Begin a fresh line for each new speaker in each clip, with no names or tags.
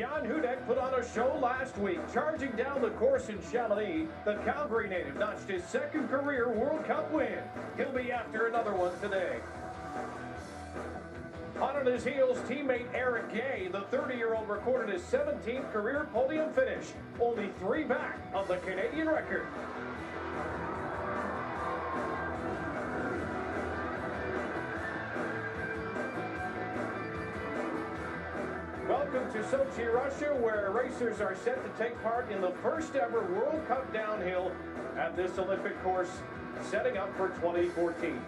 Jan Hudek put on a show last week, charging down the course in Chamonix. The Calgary native notched his second career World Cup win. He'll be after another one today. Hot on his heels, teammate Eric Gay, the 30-year-old, recorded his 17th career podium finish, only 3 back of the Canadian record. Welcome to Sochi, Russia, where racers are set to take part in the first ever World Cup downhill at this Olympic course, setting up for 2014.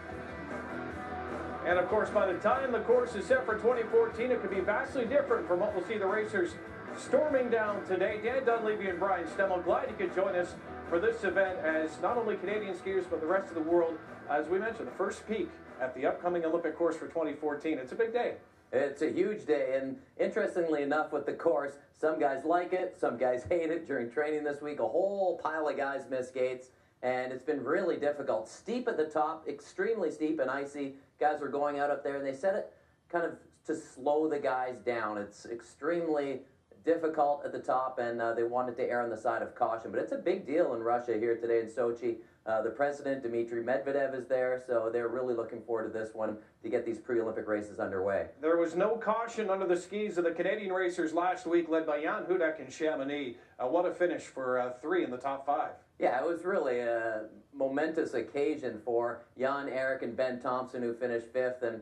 And of course, by the time the course is set for 2014, it could be vastly different from what we'll see the racers storming down today. Dan Dunleavy and Brian Stemmel, glad you could join us for this event as not only Canadian skiers, but the rest of the world, as we mentioned, the first peak at the upcoming Olympic course for 2014. It's a big day.
It's a huge day, and interestingly enough with the course, some guys like it, some guys hate it. During training this week, a whole pile of guys missed gates, and it's been really difficult. Steep at the top, extremely steep and icy. Guys were going out up there, and they said it kind of to slow the guys down. It's extremely difficult at the top, and they wanted to err on the side of caution. But it's a big deal in Russia here today in Sochi. The president, Dmitry Medvedev, is there, so they're really looking forward to this one to get these pre-Olympic races underway.
There was no caution under the skis of the Canadian racers last week, led by Jan Hudek and Chamonix. What a finish for 3 in the top 5.
Yeah, it was really a momentous occasion for Jan, Eric, and Ben Thompson, who finished 5th. And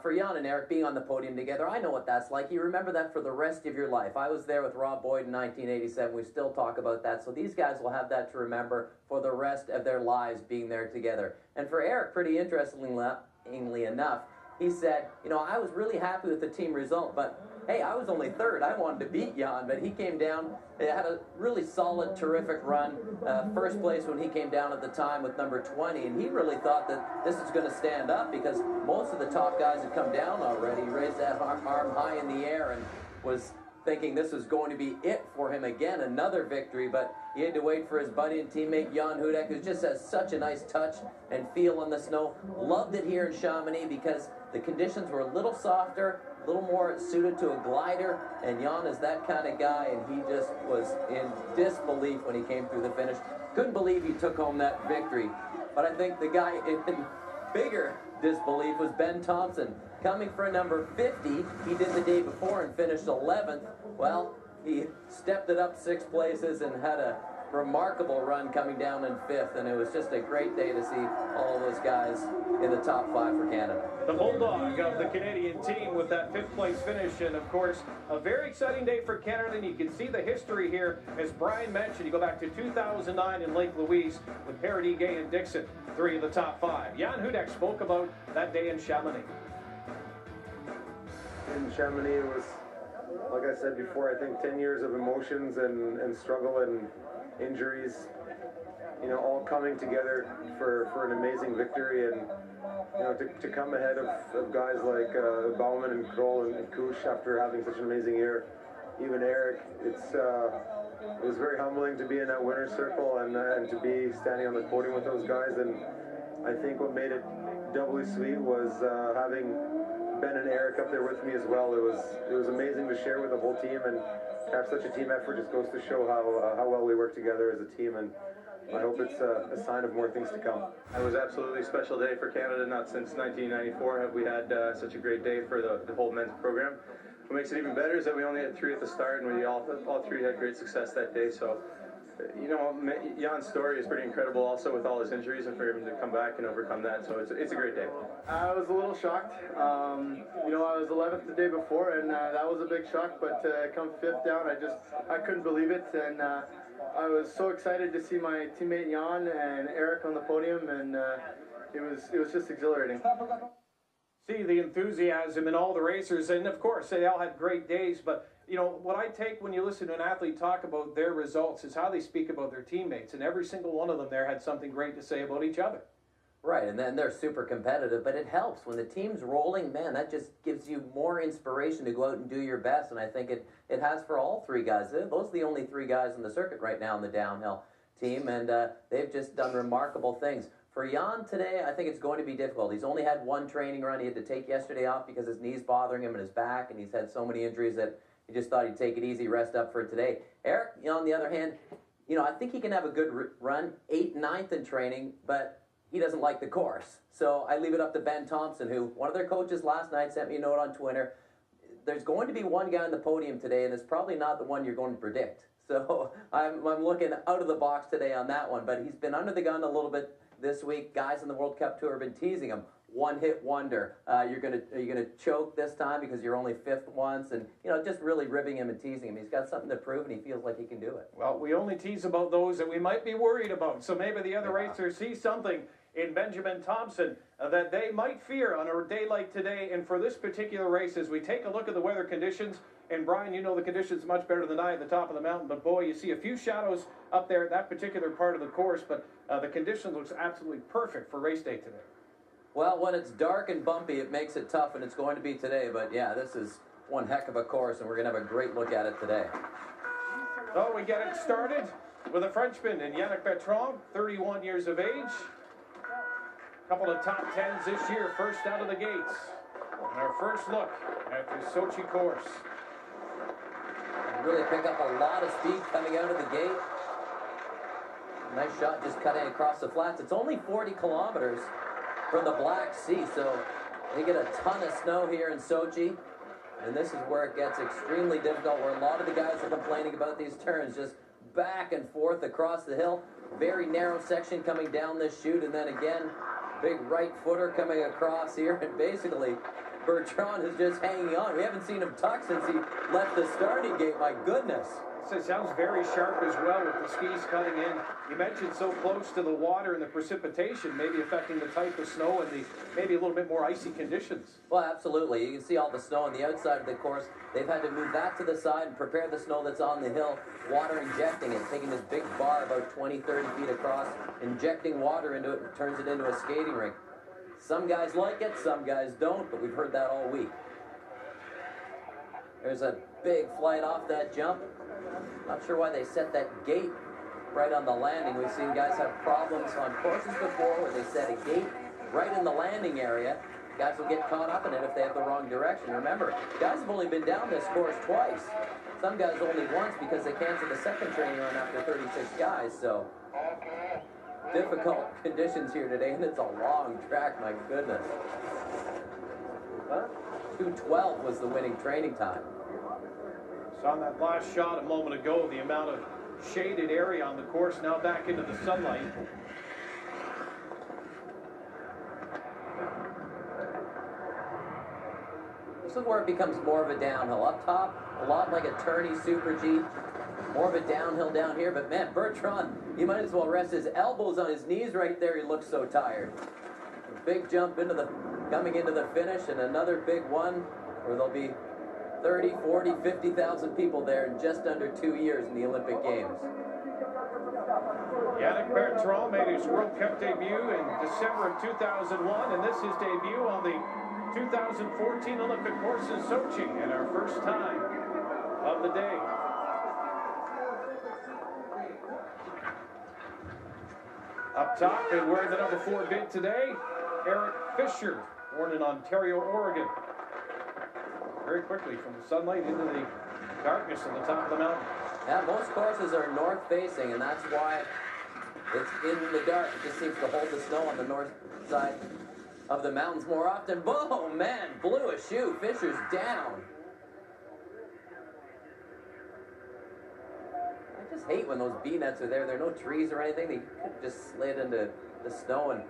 for Jan and Eric being on the podium together, I know what that's like. You remember that for the rest of your life. I was there with Rob Boyd in 1987. We still talk about that. So these guys will have that to remember for the rest of their lives being there together. And for Eric, pretty interestingly enough, he said, you know, I was really happy with the team result, but hey, I was only 3rd. I wanted to beat Jan, but he came down. They had a really solid, terrific run. First place when he came down at the time with number 20, and he really thought that this was going to stand up because most of the top guys had come down already. He raised that arm high in the air and was thinking this was going to be it for him again, another victory, but he had to wait for his buddy and teammate Jan Hudek, who just has such a nice touch and feel on the snow. Loved it here in Chamonix because the conditions were a little softer, a little more suited to a glider, and Jan is that kind of guy, and he just was in disbelief when he came through the finish. Couldn't believe he took home that victory. But I think the guy in bigger disbelief was Ben Thompson. Coming for number 50, he did the day before and finished 11th. Well, he stepped it up 6 places and had a remarkable run coming down in 5th, and it was just a great day to see all of those guys in the top 5 for Canada.
The bulldog of the Canadian team with that 5th place finish, and of course a very exciting day for Canada, and you can see the history here as Brian mentioned. You go back to 2009 in Lake Louise with Harity, Gay, and Dixon, 3 of the top 5. Jan Hudek spoke about that day in Chamonix.
In Chamonix, it was, like I said before, I think 10 years of emotions and struggle and injuries, you know, all coming together for an amazing victory, and you know, to come ahead of guys like Baumann and Kroll and Kusch after having such an amazing year, even Eric, it was very humbling to be in that winner's circle and to be standing on the podium with those guys. And I think what made it doubly sweet was having Ben and Eric up there with me as well. It was amazing to share with the whole team, and to have such a team effort just goes to show how well we work together as a team, and I hope it's a sign of more things to come.
It was absolutely a special day for Canada. Not since 1994 have we had such a great day for the whole men's program. What makes it even better is that we only had 3 at the start, and we all 3 had great success that day. So, you know, Jan's story is pretty incredible also with all his injuries, and for him to come back and overcome that. So it's a great day.
I was a little shocked. You know, I was 11th the day before, and that was a big shock, but to come 5th down, I couldn't believe it, and I was so excited to see my teammate Jan and Eric on the podium, and it was just exhilarating.
See the enthusiasm in all the racers, and of course they all had great days, but you know what I take when you listen to an athlete talk about their results is how they speak about their teammates, and every single one of them there had something great to say about each other.
Right, and then they're super competitive, but it helps. When the team's rolling, man, that just gives you more inspiration to go out and do your best, and I think it has for all 3 guys. Those are the only 3 guys in the circuit right now in the downhill team, and they've just done remarkable things. For Jan today, I think it's going to be difficult. He's only had 1 training run. He had to take yesterday off because his knee's bothering him and his back, and he's had so many injuries that he just thought he'd take it easy, rest up for today. Eric, on the other hand, I think he can have a good run, 8th, 9th in training, but he doesn't like the course. So I leave it up to Ben Thompson, who, one of their coaches last night sent me a note on Twitter. There's going to be one guy on the podium today, and it's probably not the one you're going to predict. So I'm looking out of the box today on that one, but he's been under the gun a little bit this week. Guys in the World Cup Tour have been teasing him. One-hit wonder. Are you gonna choke this time because you're only 5th once? And just really ribbing him and teasing him. He's got something to prove, and he feels like he can do it.
Well, we only tease about those that we might be worried about. So maybe the other racers see something in Benjamin Thompson that they might fear on a day like today. And for this particular race, as we take a look at the weather conditions, and Brian, you know the conditions much better than I at the top of the mountain, but boy, you see a few shadows up there at that particular part of the course, but the conditions looks absolutely perfect for race day today.
Well, when it's dark and bumpy, it makes it tough, and it's going to be today. But yeah, this is one heck of a course, and we're going to have a great look at it today.
So we get it started with a Frenchman in Yannick Bertrand, 31 years of age. A couple of top 10s this year, first out of the gates. And our first look at the Sochi course.
Really pick up a lot of speed coming out of the gate. Nice shot just cutting across the flats. It's only 40 kilometers from the Black Sea, so they get a ton of snow here in Sochi. And this is where it gets extremely difficult, where a lot of the guys are complaining about these turns, just back and forth across the hill. Very narrow section coming down this chute, and then again, big right footer coming across here, and basically Bertrand is just hanging on. We haven't seen him tuck since he left the starting gate, my goodness.
It sounds very sharp as well with the skis cutting in. You mentioned so close to the water and the precipitation maybe affecting the type of snow and the maybe a little bit more icy conditions.
Well, absolutely. You can see all the snow on the outside of the course. They've had to move that to the side and prepare the snow that's on the hill, water injecting it, taking this big bar about 20, 30 feet across, injecting water into it and turns it into a skating rink. Some guys like it, some guys don't, but we've heard that all week. There's a big flight off that jump. Not sure why they set that gate right on the landing. We've seen guys have problems on courses before where they set a gate right in the landing area. Guys will get caught up in it if they have the wrong direction. Remember, guys have only been down this course twice. Some guys only once because they canceled the second training run after 36 guys. So difficult conditions here today, and it's a long track, my goodness. 2:12 was the winning training time.
Saw that last shot a moment ago, the amount of shaded area on the course now back into the sunlight.
This is where it becomes more of a downhill. Up top, a lot like a tourney Super G. More of a downhill down here, but man, Bertrand, he might as well rest his elbows on his knees right there. He looks so tired. A big jump coming into the finish, and another big one where there'll be 30, 40, 50,000 people there in just under 2 years in the Olympic Games.
Yannick Bertrand made his World Cup debut in December of 2001, and this is his debut on the 2014 Olympic course in Sochi, and our first time of the day. Up top and wearing the number 4 bib today, Eric Fisher, born in Ontario, Oregon. Very quickly from the sunlight into the darkness on the top of the mountain.
Yeah, most courses are north facing, and that's why it's in the dark. It just seems to hold the snow on the north side of the mountains more often. Boom, man, blew a shoe. Fisher's down. I just hate when those B-nets are there. There are no trees or anything. They could just slid into the snow, and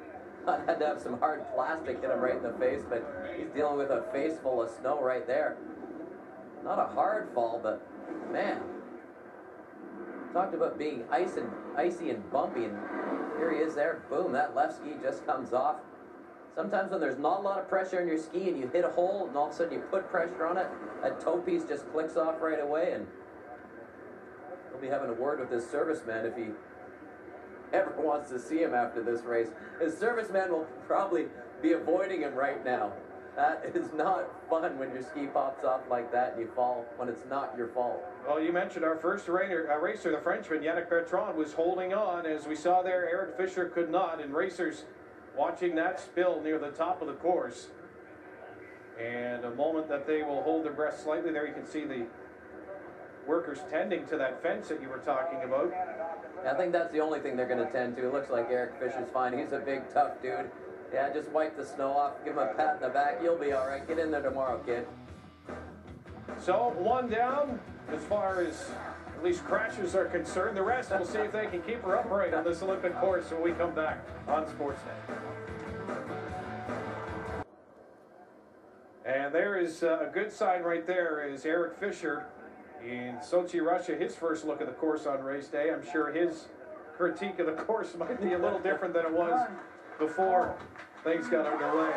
I had to have some hard plastic hit him right in the face, but he's dealing with a face full of snow right there. Not a hard fall, but man. Talked about being icy and bumpy, and here he is there. Boom, that left ski just comes off. Sometimes when there's not a lot of pressure on your ski and you hit a hole and all of a sudden you put pressure on it, that toe piece just clicks off right away, and he'll be having a word with his serviceman if he ever wants to see him after this race. His serviceman will probably be avoiding him right now. That is not fun when your ski pops off like that and you fall when it's not your fault.
Well, you mentioned our first racer, the Frenchman, Yannick Bertrand, was holding on. As we saw there, Eric Fisher could not, and racers watching that spill near the top of the course. And a moment that they will hold their breath slightly there. You can see the workers tending to that fence that you were talking about.
I think that's the only thing they're going to tend to. It looks like Eric Fisher's fine. He's a big, tough dude. Yeah, just wipe the snow off, give him a pat in the back. You'll be all right. Get in there tomorrow, kid.
So, one down as far as at least crashes are concerned. The rest, we'll see if they can keep her upright on this Olympic course when we come back on Sportsnet. And there is a good sign right there is Eric Fisher in Sochi, Russia. His first look at the course on race day. I'm sure his critique of the course might be a little different than it was before things got underway.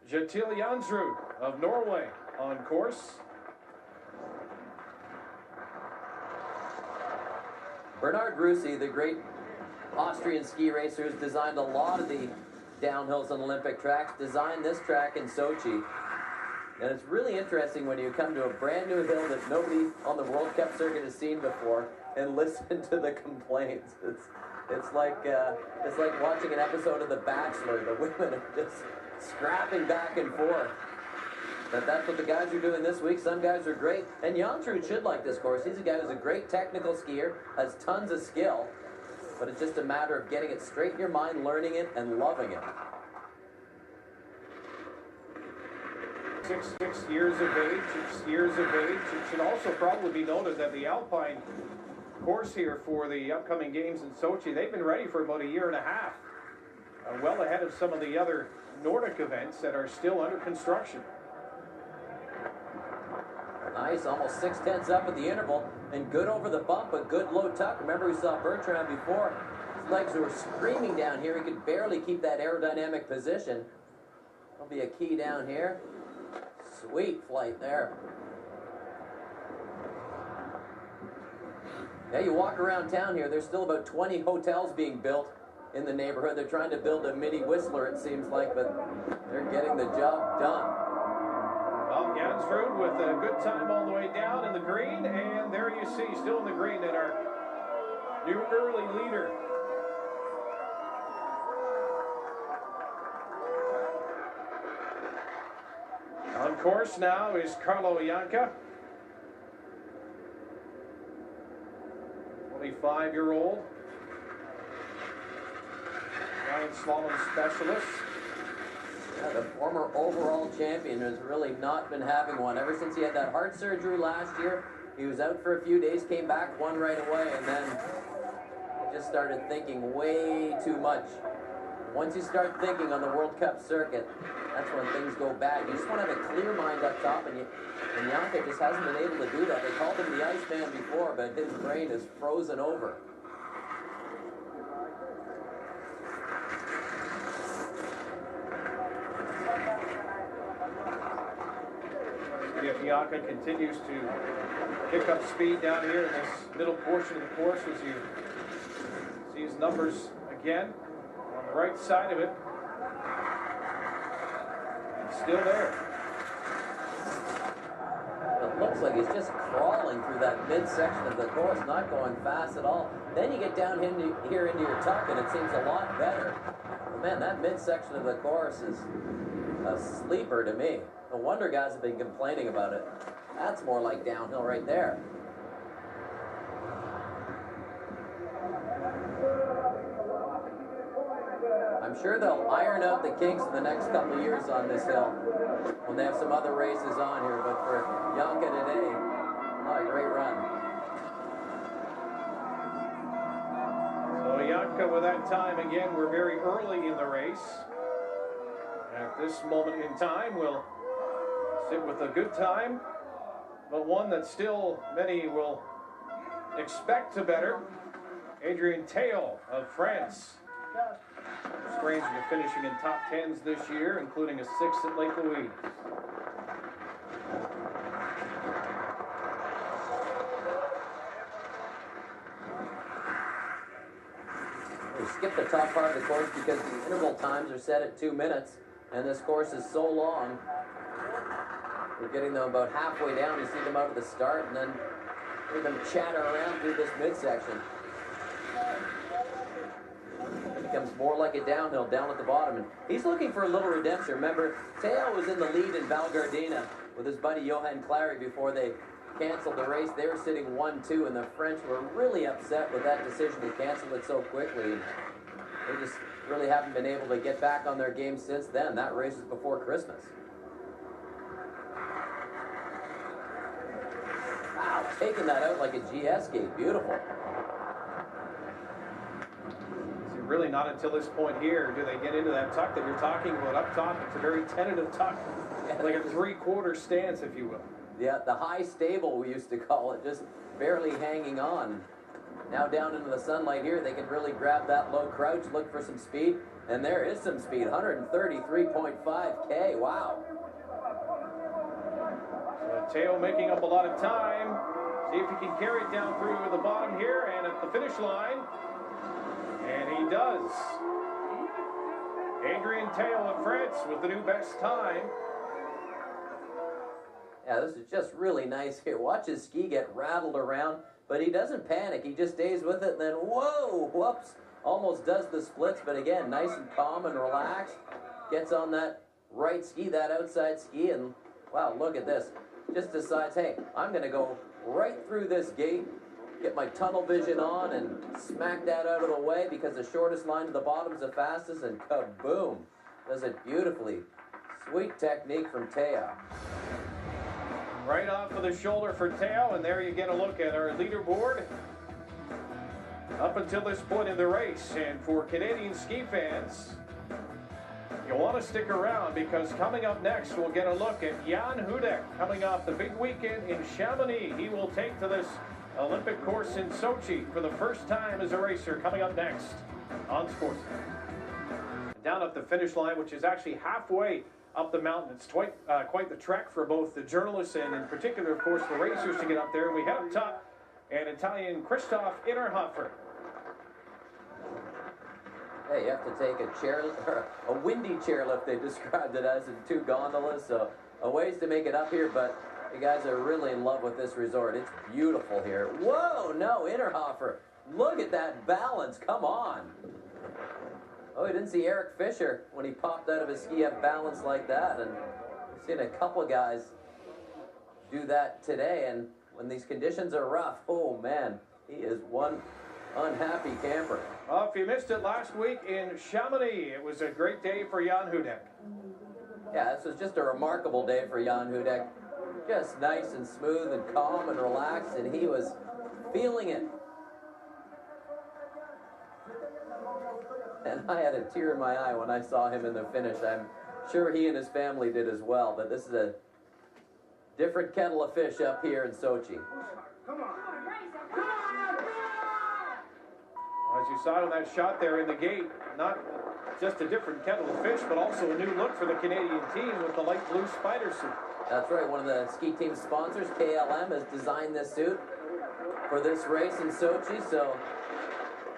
Kjetil Jansrud of Norway on course.
Bernard Rusi, the great Austrian ski racer who's designed a lot of the downhills on Olympic tracks, designed this track in Sochi. And it's really interesting when you come to a brand new hill that nobody on the World Cup circuit has seen before and listen to the complaints. It's like watching an episode of The Bachelor. The women are just scrapping back and forth. But that's what the guys are doing this week. Some guys are great. And Jansrud should like this course. He's a guy who's a great technical skier, has tons of skill. But it's just a matter of getting it straight in your mind, learning it, and loving it.
Six years of age. It should also probably be noted that the Alpine course here for the upcoming games in Sochi, they've been ready for about a year and a half. Well ahead of some of the other Nordic events that are still under construction.
Nice, almost 6/10 up at the interval, and good over the bump, but good low tuck. Remember, we saw Bertrand before. His legs were screaming down here. He could barely keep that aerodynamic position. That'll be a key down here. Sweet flight there. Yeah, you walk around town here, there's still about 20 hotels being built in the neighborhood. They're trying to build a mini Whistler, it seems like, but they're getting the job done.
Well, Jansrud with a good time all the way down in the green, and there you see, still in the green, and our new early leader. On course now is Carlo Ianca, 25-year-old, giant slalom specialist.
Yeah, the former overall champion has really not been having one. Ever since he had that heart surgery last year, he was out for a few days, came back, won right away, and then just started thinking way too much. Once you start thinking on the World Cup circuit, that's when things go bad. You just want to have a clear mind up top, and Ianca just hasn't been able to do that. They called him the Iceman before, but his brain is frozen over.
Ianca continues to pick up speed down here in this middle portion of the course as you see his numbers again on the right side of it. He's still there.
It looks like he's just crawling through that midsection of the course, not going fast at all. Then you get down here into your tuck, and it seems a lot better. But man, that midsection of the course is a sleeper to me. No wonder guys have been complaining about it. That's more like downhill right there. I'm sure they'll iron out the kinks in the next couple of years on this hill when they have some other races on here. But for Ianca today, a great run.
So Ianca with that time again. We're very early in the race. At this moment in time, we'll sit with a good time, but one that still many will expect to better. Adrien Théo of France. Stranger to finishing in top 10s this year, including a 6th at Lake Louise.
We skipped the top part of the course because the interval times are set at 2 minutes, and this course is so long. We're getting them about halfway down. You see them out at the start, and then hear them chatter around through this midsection. It becomes more like a downhill down at the bottom, and he's looking for a little redemption. Remember, Théo was in the lead in Val Gardena with his buddy Johan Clary before they canceled the race. They were sitting 1-2, and the French were really upset with that decision to cancel it so quickly. They just really haven't been able to get back on their game since then. That race was before Christmas. Wow, taking that out like a GS gate. Beautiful.
Really not until this point here do they get into that tuck that you're talking about up top. It's a very tentative tuck, like a three-quarter stance, if you will.
Yeah, the high stable we used to call it, just barely hanging on. Now down into the sunlight here, they can really grab that low crouch, look for some speed, and there is some speed, 133.5K, wow.
So Teo making up a lot of time. See if he can carry it down through the bottom here and at the finish line. And he does. Adrien Teo of France with the new best time.
Yeah, this is just really nice here. Watch his ski get rattled around, but he doesn't panic. He just stays with it, and then, whoa, whoops, almost does the splits, but again, nice and calm and relaxed. Gets on that right ski, that outside ski, and wow, look at this. Just decides, hey, I'm going to go right through this gate, get my tunnel vision on, and smack that out of the way because the shortest line to the bottom is the fastest, and kaboom. Does it beautifully. Sweet technique from Teo.
Right off of the shoulder for Teo, and there you get a look at our leaderboard up until this point in the race. And for Canadian ski fans, you'll want to stick around because coming up next, we'll get a look at Jan Hudek coming off the big weekend in Chamonix. He will take to this Olympic course in Sochi for the first time as a racer, coming up next on Sportsnet. Down at the finish line, which is actually halfway up the mountain. It's quite the trek for both the journalists and in particular, of course, the racers to get up there. And we head up top, and Italian Christoph Innerhofer.
Hey, you have to take a windy chairlift, they described it as, in 2 gondolas, so a ways to make it up here, but you guys are really in love with this resort. It's beautiful here. Whoa, no, Innerhofer. Look at that balance, come on. Oh, we didn't see Eric Fisher when he popped out of his ski have balance like that, and we've seen a couple guys do that today, and when these conditions are rough, oh man, he is one unhappy camper.
Well, if you missed it last week in Chamonix, it was a great day for Jan Hudek.
Yeah, this was just a remarkable day for Jan Hudek. Just nice and smooth and calm and relaxed, and he was feeling it. And I had a tear in my eye when I saw him in the finish. I'm sure he and his family did as well, but this is a different kettle of fish up here in Sochi.
As you saw in that shot there in the gate, not just a different kettle of fish, but also a new look for the Canadian team with the light blue spider suit.
That's right, one of the ski team sponsors, KLM, has designed this suit for this race in Sochi, so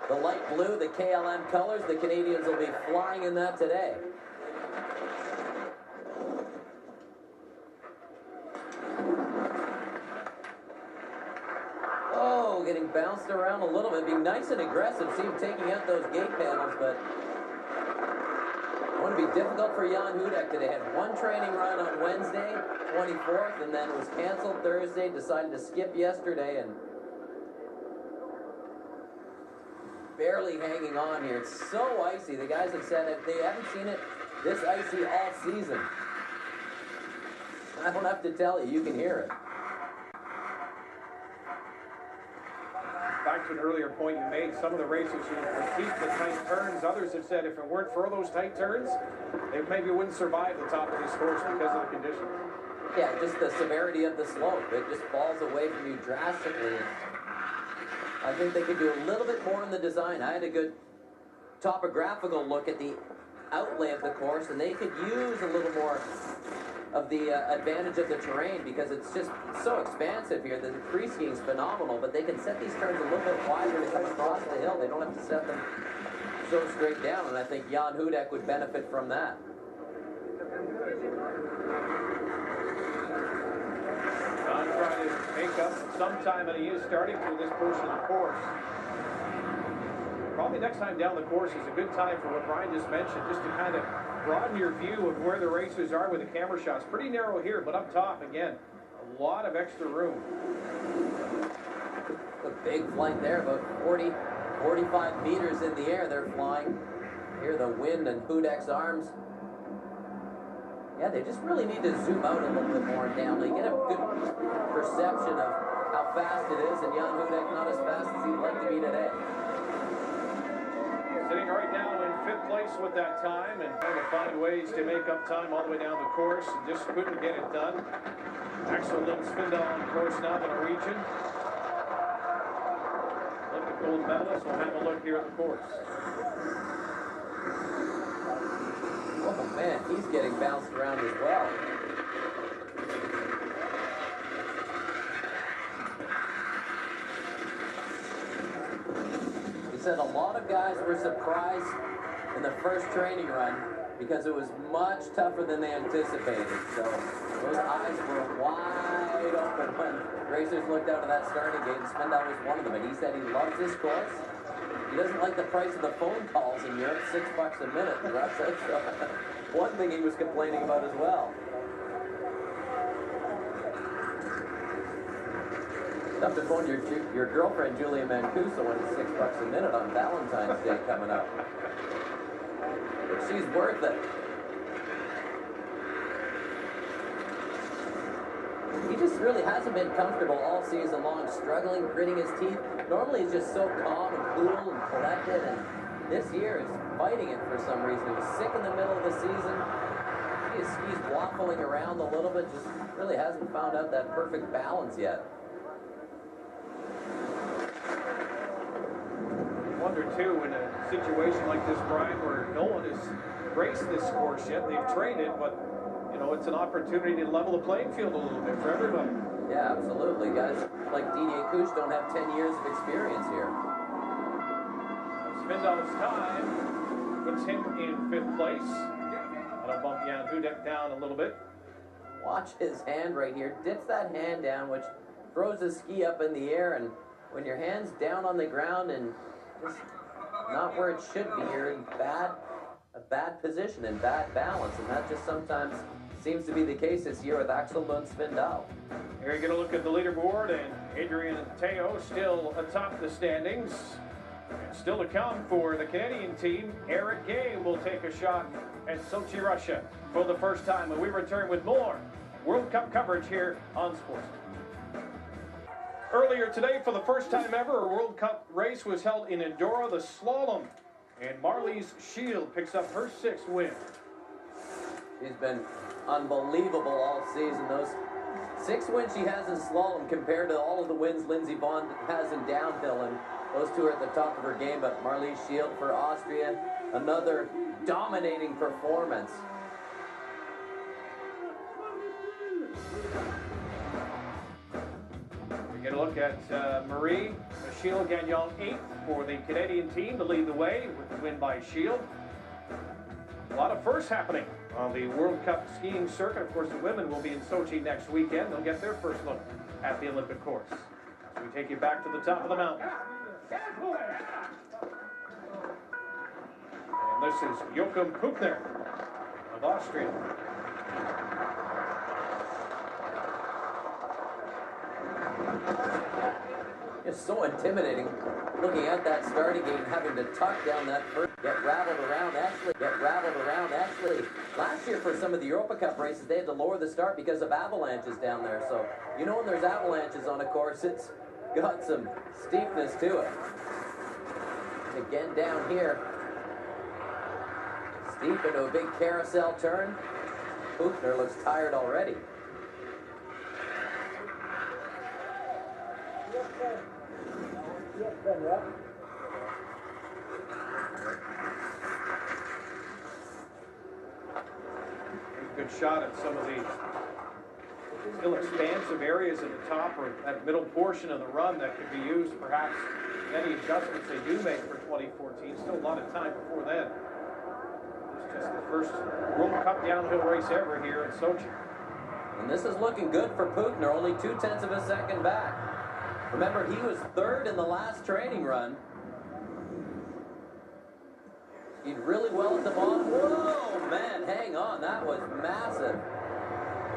the light blue, the KLM colors, the Canadians will be flying in that today. Oh, getting bounced around a little bit, being nice and aggressive, see him taking out those gate panels, but it want to be difficult for Jan Hudek today. Had one training run on Wednesday, 24th, and then it was canceled Thursday, decided to skip yesterday, and barely hanging on here. It's so icy. The guys have said if they haven't seen it this icy all season. I don't have to tell you, you can hear it.
Back to an earlier point you made, some of the racers who repeat the tight turns, others have said if it weren't for those tight turns, they maybe wouldn't survive the top of this course because of the conditions.
Yeah, just the severity of the slope. It just falls away from you drastically. I think they could do a little bit more in the design. I had a good topographical look at the outlay of the course, and they could use a little more of the advantage of the terrain because it's so expansive here. The free skiing is phenomenal, but they can set these turns a little bit wider to come across the hill. They don't have to set them so straight down, and I think Jan Hudek would benefit from that.
John trying to make up some time, and he is starting through this portion of the course. Probably next time down the course is a good time for what Brian just mentioned, just to kind of broaden your view of where the racers are with the camera shots. Pretty narrow here, but up top, again, a lot of extra room.
A big flight there, about 40, 45 meters in the air they're flying. Hear the wind and Hudek's arms. Yeah, they just really need to zoom out a little bit more and down. They get a good perception of how fast it is, and Jan Hudek not as fast as he'd like to be today.
Sitting right now in 5th place with that time and trying to find ways to make up time all the way down the course and just couldn't get it done. Axel Lund Svindal on course now, the Norwegian. Olympic gold medalist. We'll have a look here at the course.
Oh man, he's getting bounced around as well. He said a lot of guys were surprised in the first training run because it was much tougher than they anticipated. So those eyes were wide open when racers looked out of that starting gate, and Svindal was one of them. And he said he loves this course. He doesn't like the price of the phone calls in Europe, $6 a minute in Russia. So one thing he was complaining about as well. Tough to phone your girlfriend Julia Mancuso when it's $6 a minute on Valentine's Day coming up. But she's worth it. He just really hasn't been comfortable all season long, struggling, gritting his teeth. Normally he's just so calm and cool and collected, and this year he's fighting it for some reason. He was sick in the middle of the season. He's waffling around a little bit, just really hasn't found out that perfect balance yet.
I wonder too, in a situation like this, Brian, where no one has raced this course yet, they've trained it, but you know, it's an opportunity to level the playing field a little bit for everybody.
Yeah, absolutely. Guys like Didier Couche don't have 10 years of experience here.
Svindal's time puts him in 5th place. That'll bump Jan Hudek down a little bit.
Watch his hand right here. Dips that hand down, which throws his ski up in the air, and when your hand's down on the ground and just not where it should be, you're in a bad position and bad balance, and that just sometimes seems to be the case this year with Axel Lund Svindal.
Here you get a look at the leaderboard, and Adrian Teo still atop the standings. And still to come for the Canadian team, Eric Gay will take a shot at Sochi, Russia for the first time. And we return with more World Cup coverage here on Sports. Earlier today, for the first time ever, a World Cup race was held in Andorra, the slalom. And Marlies Shield picks up her 6th win.
She's been unbelievable all season. Those 6 wins she has in slalom compared to all of the wins Lindsey Vonn has in downhill, and those two are at the top of her game. But Marlies Shield for Austria, another dominating performance.
We get a look at Marie Shield Gagnon 8th for the Canadian team to lead the way with the win by Shield. A lot of firsts happening on the World Cup skiing circuit. Of course, the women will be in Sochi next weekend. They'll get their first look at the Olympic course. So we take you back to the top of the mountain. And this is Joachim Puchner of Austria.
It's so intimidating looking at that starting gate and having to tuck down that first, get rattled around actually. Last year for some of the Europa Cup races, they had to lower the start because of avalanches down there. So, you know, when there's avalanches on a course, it's got some steepness to it. Again down here, steep into a big carousel turn. Puchner looks tired already.
Good shot at some of the still expansive areas at the top or that middle portion of the run that could be used, perhaps any adjustments they do make for 2014. Still a lot of time before then. It's just the first World Cup downhill race ever here in Sochi.
And this is looking good for Puchner, only 0.2 of a second back. Remember, he was 3rd in the last training run. He did really well at the bottom. Whoa, man, hang on, that was massive.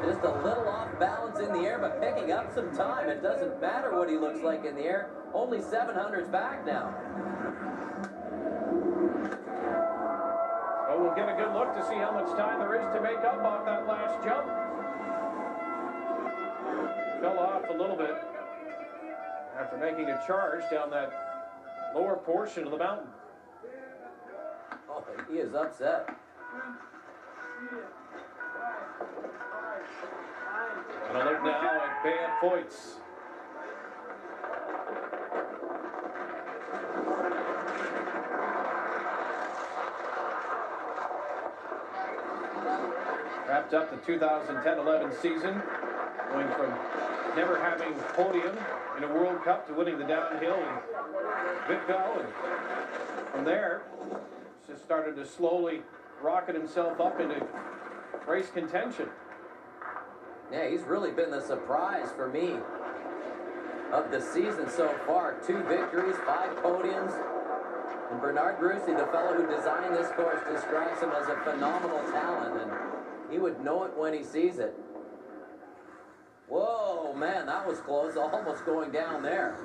Just a little off balance in the air, but picking up some time. It doesn't matter what he looks like in the air. Only 700s back now.
So we'll get a good look to see how much time there is to make up off that last jump. Fell off a little bit after making a charge down that lower portion of the mountain.
Oh, he is upset.
And a look now at Ben Thompson. Wrapped up the 2010-11 season, going from never having podium in a World Cup to winning the downhill in Whitwell, and from there, just started to slowly rocket himself up into race contention.
Yeah, he's really been the surprise for me of the season so far. 2 victories, 5 podiums. And Bernard Brucey, the fellow who designed this course, describes him as a phenomenal talent, and he would know it when he sees it. Whoa, man, that was close, almost going down there.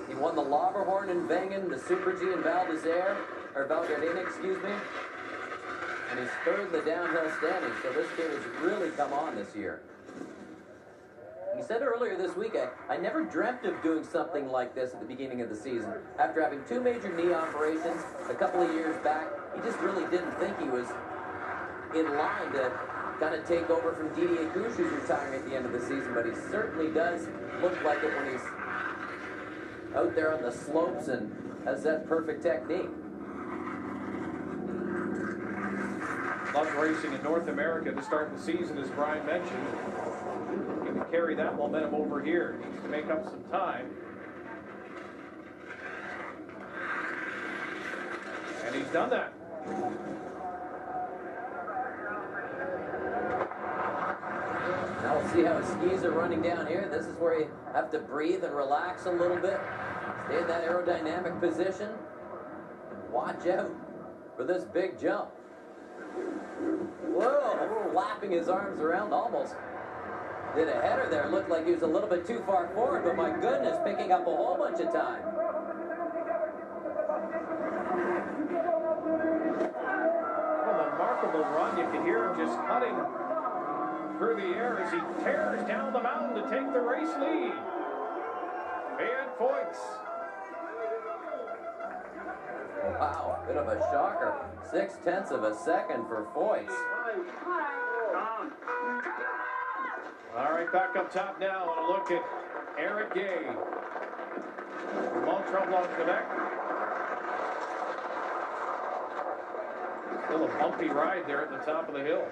He won the Lauberhorn in Wengen, the Super G in Val Gardena, excuse me. And he's third in the downhill standing, so this kid has really come on this year. He said earlier this week, I never dreamt of doing something like this at the beginning of the season. After having 2 major knee operations a couple of years back, he just really didn't think he was in line to kind of take over from Didier Couche, who's retiring at the end of the season, but he certainly does look like it when he's out there on the slopes and has that perfect technique.
Loved racing in North America to start the season, as Brian mentioned. He can carry that momentum over here. Needs to make up some time. And he's done that.
Now we'll see how his skis are running down here. This is where you have to breathe and relax a little bit. Stay in that aerodynamic position. And watch out for this big jump. Whoa, lapping his arms around, almost did a header there. Looked like he was a little bit too far forward, but my goodness, picking up a whole bunch of time.
Well, a remarkable run. You can hear him just cutting through the air as he tears down the mountain to take the race lead. Ben Thompson.
Wow, bit of a shocker. 0.6 of a second for Foyce.
All right, back up top now and a look at Eric Gay from Mont-Tremblant, Quebec. Still a bumpy ride there at the top of the hill.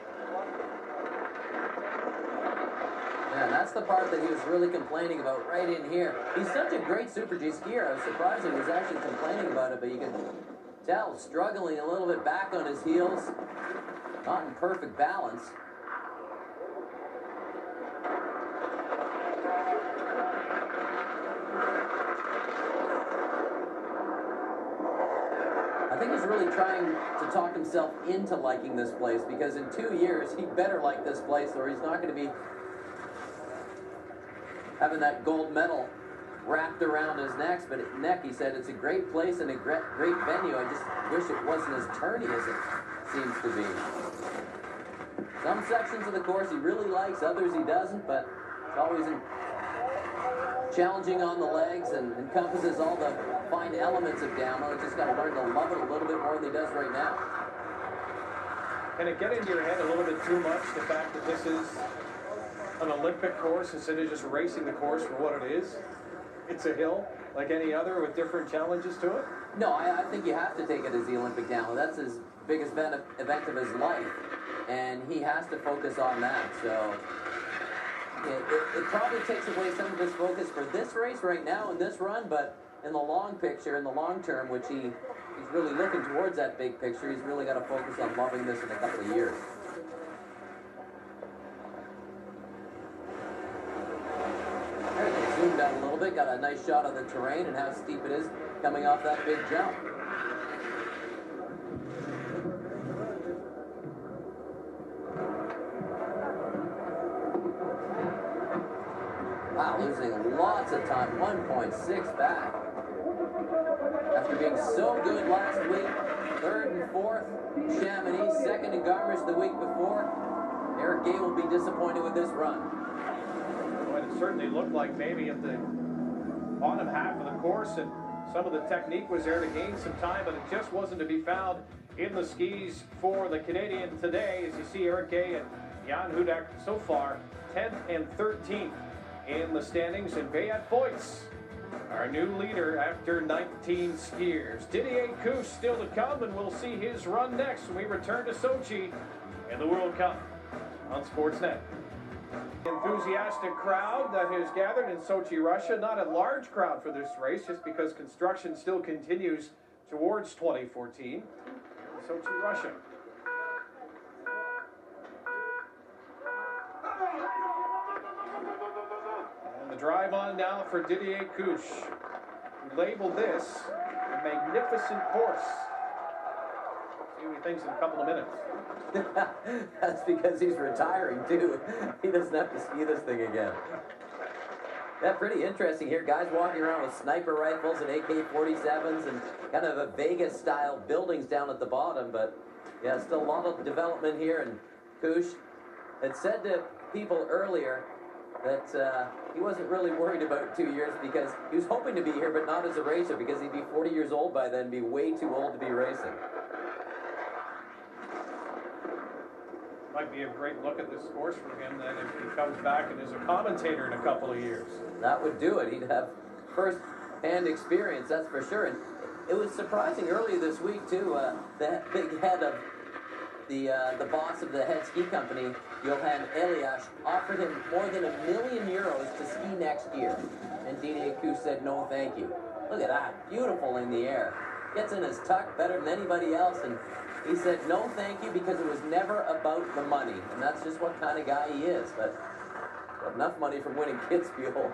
Yeah, that's the part that he was really complaining about right in here. He's such a great Super G skier. I was surprised that he was actually complaining about it, but you can tell struggling a little bit back on his heels. Not in perfect balance. I think he's really trying to talk himself into liking this place, because in 2 years he better like this place or he's not going to be having that gold medal wrapped around his neck. He said it's a great place and a great venue. I just wish it wasn't as turny as it seems to be. Some sections of the course he really likes, others he doesn't, but it's always challenging on the legs and encompasses all the fine elements of downhill. He's just got to learn to love it a little bit more than he does right now.
Can it get into your head a little bit too much, the fact that this is an Olympic course instead of just racing the course for what it is? It's a hill like any other with different challenges to it?
No, I think you have to take it as the Olympic downhill. That's his biggest event of his life, and he has to focus on that. So it probably takes away some of his focus for this race right now in this run, but in the long picture, in the long term, which he's really looking towards that big picture, he's really got to focus on loving this in a couple of years. There, they zoomed out a little bit, got a nice shot of the terrain and how steep it is coming off that big jump. Wow, losing lots of time, 1.6 back. After being so good last week, third and fourth, Chamonix, second in Garmisch the week before. Eric Gay will be disappointed with this run.
Well, it certainly looked like maybe at the bottom half of the course and some of the technique was there to gain some time, but it just wasn't to be found in the skis for the Canadian today. As you see, Eric Gay and Jan Hudak so far 10th and 13th in the standings, and Beat Voits, our new leader after 19 skiers. Didier Couche still to come, and we'll see his run next when we return to Sochi in the World Cup on Sportsnet. Enthusiastic crowd that has gathered in Sochi, Russia. Not a large crowd for this race, just because construction still continues towards 2014 in Sochi, Russia. And the drive on now for Didier Couche, who labeled this a magnificent course. See what he thinks in a couple of minutes.
That's because he's retiring too. He doesn't have to ski this thing again. Yeah, pretty interesting here. Guys walking around with sniper rifles and AK-47s and kind of a Vegas-style buildings down at the bottom. But yeah, still a lot of development here. And Couche had said to people earlier that he wasn't really worried about 2 years because he was hoping to be here, but not as a racer, because he'd be 40 years old by then, be way too old to be racing.
Might be a great look at this course for him then if he comes back and is a commentator in a couple of years.
That would do it. He'd have first-hand experience, that's for sure. And it was surprising earlier this week, too, the big head of the boss of the head ski company, Johan Elias, offered him more than €1 million to ski next year. And Didier Couche said, no, thank you. Look at that, beautiful in the air. Gets in his tuck better than anybody else, and he said, no, thank you, because it was never about the money. And that's just what kind of guy he is. But got enough money from winning Kitzbühel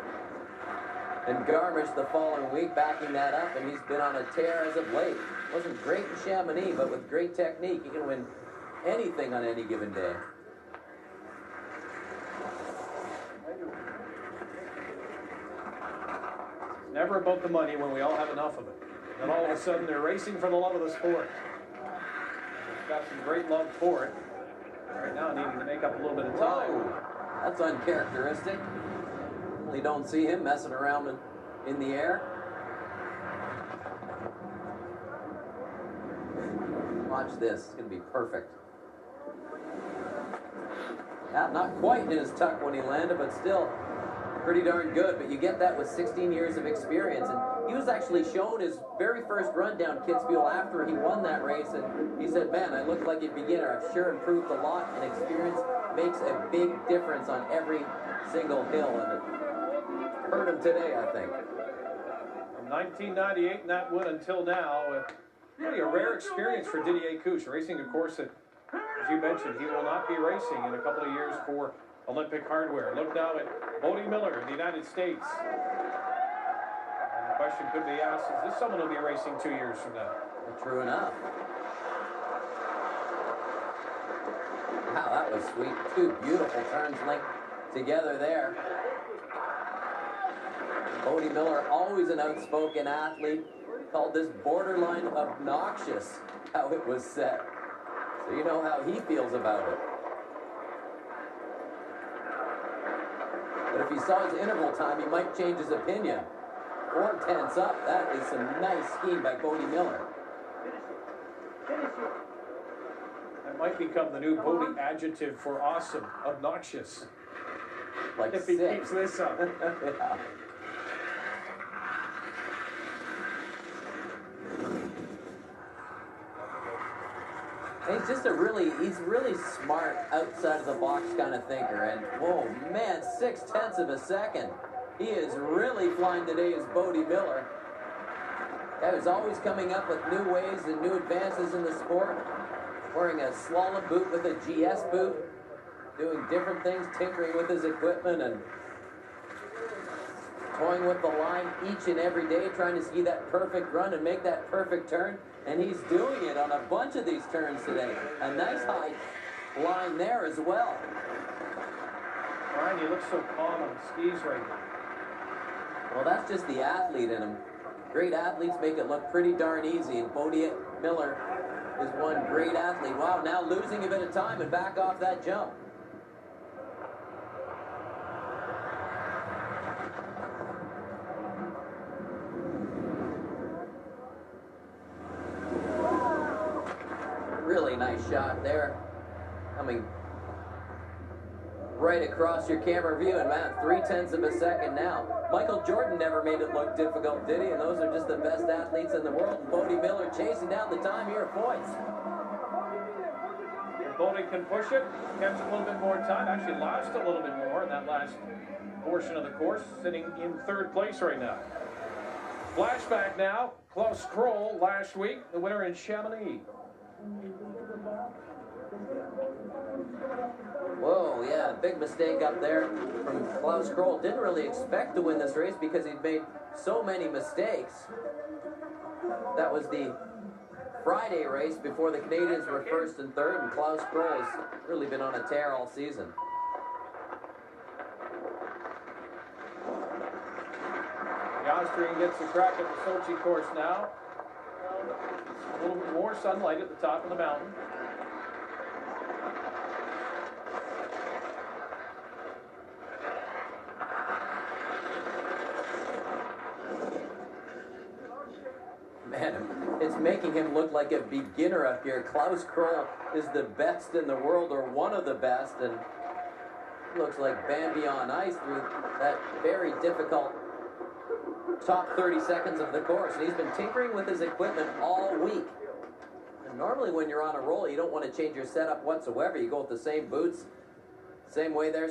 and Garmisch the following week, backing that up, and he's been on a tear as of late. Wasn't great in Chamonix, but with great technique, he can win anything on any given day.
It's never about the money when we all have enough of it. Then all of a sudden they're racing for the love of the sport. Got some great love for it. Right now needing to make up a little bit of time.
Whoa, that's uncharacteristic. We don't see him messing around in the air. Watch this, it's gonna be perfect. Yeah, not quite in his tuck when he landed, but still pretty darn good. But you get that with 16 years of experience. And he was actually shown his very first run down Kitzbühel after he won that race, and he said, man, I look like a beginner. I've sure improved a lot, and experience makes a big difference on every single hill, and it hurt him today, I think.
From 1998 and that win until now, really a rare experience for Didier Couche, racing a course that, as you mentioned, he will not be racing in a couple of years for Olympic hardware. Look now at Bodie Miller in the United States. And the question could be asked, is this someone who'll be racing 2 years from now?
True enough. Wow, that was sweet. Two beautiful turns linked together there. Bodie Miller, always an outspoken athlete, called this borderline obnoxious how it was set. So you know how he feels about it. But if he saw his interval time, he might change his opinion. 4/10 up. That is some nice skiing by Bodie Miller.
That might become the new Bodie adjective for awesome, obnoxious.
Like
if he
sick.
keeps this up.
Yeah. He's just he's really smart, outside of the box kind of thinker. And whoa, man, 0.6 of a second. He is really flying today as Bodie Miller. Guy who's always coming up with new ways and new advances in the sport. Wearing a slalom boot with a GS boot. Doing different things, tinkering with his equipment and toying with the line each and every day, trying to ski that perfect run and make that perfect turn. And he's doing it on a bunch of these turns today. A nice high line there as well.
Ryan, you look so calm on the skis right now.
Well, that's just the athlete in him. Great athletes make it look pretty darn easy, and Bodie Miller is one great athlete. Wow, now losing a bit of time and back off that jump. Really nice shot there. Coming right across your camera view, and man, 0.3 of a second now. Michael Jordan never made it look difficult, did he? And those are just the best athletes in the world. And Bodie Miller chasing down the time here at points.
If Bodie can push it, catch a little bit more time, actually last a little bit more in that last portion of the course, sitting in 3rd place right now. Flashback now, Klaus Kroll last week, the winner in Chamonix.
Whoa, yeah, big mistake up there from Klaus Kroll. Didn't really expect to win this race because he'd made so many mistakes. That was the Friday race before the Canadians were 1st and 3rd, and Klaus Kroll has really been on a tear all season.
The Austrian gets a crack at the Sochi course now. A little bit more sunlight at the top of the mountain.
Man, it's making him look like a beginner up here. Klaus Kroll is the best in the world, or one of the best, and looks like Bambi on ice through that very difficult top 30 seconds of the course. And he's been tinkering with his equipment all week. And normally when you're on a roll, you don't want to change your setup whatsoever. You go with the same boots, same way there.